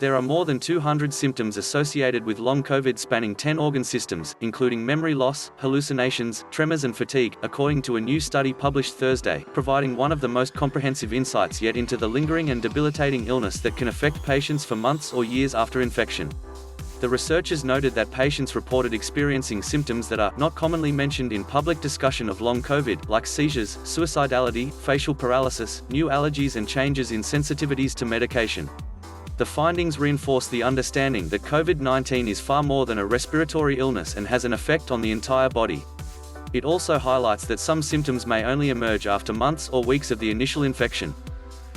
There are more than 200 symptoms associated with long COVID spanning 10 organ systems, including memory loss, hallucinations, tremors and fatigue, according to a new study published Thursday, providing one of the most comprehensive insights yet into the lingering and debilitating illness that can affect patients for months or years after infection. The researchers noted that patients reported experiencing symptoms that are not commonly mentioned in public discussion of long COVID, like seizures, suicidality, facial paralysis, new allergies and changes in sensitivities to medication. The findings reinforce the understanding that COVID-19 is far more than a respiratory illness and has an effect on the entire body. It also highlights that some symptoms may only emerge after months or weeks of the initial infection.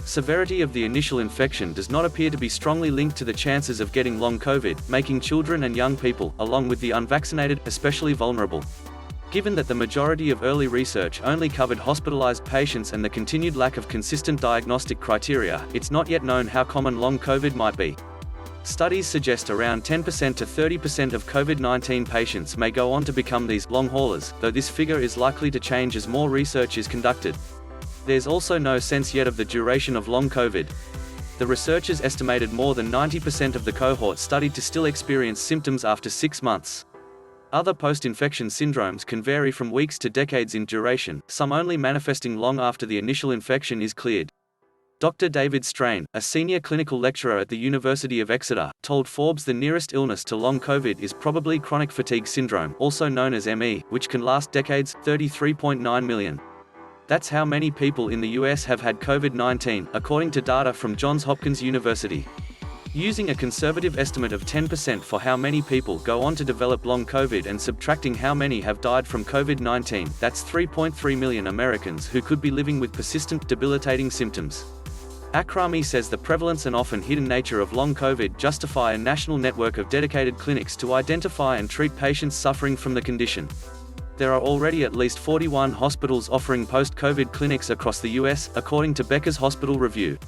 Severity of the initial infection does not appear to be strongly linked to the chances of getting long COVID, making children and young people, along with the unvaccinated, especially vulnerable. Given that the majority of early research only covered hospitalized patients and the continued lack of consistent diagnostic criteria, it's not yet known how common long COVID might be. Studies suggest around 10% to 30% of COVID-19 patients may go on to become these long haulers, though this figure is likely to change as more research is conducted. There's also no sense yet of the duration of long COVID. The researchers estimated more than 90% of the cohort studied to still experience symptoms after 6 months. Other post-infection syndromes can vary from weeks to decades in duration, some only manifesting long after the initial infection is cleared. Dr. David Strain, a senior clinical lecturer at the University of Exeter, told Forbes the nearest illness to long COVID is probably chronic fatigue syndrome, also known as ME, which can last decades, 33.9 million. That's how many people in the US have had COVID-19, according to data from Johns Hopkins University. Using a conservative estimate of 10% for how many people go on to develop long COVID and subtracting how many have died from COVID-19, that's 3.3 million Americans who could be living with persistent, debilitating symptoms. Akrami says the prevalence and often hidden nature of long COVID justify a national network of dedicated clinics to identify and treat patients suffering from the condition. There are already at least 41 hospitals offering post-COVID clinics across the US, according to Becker's Hospital Review.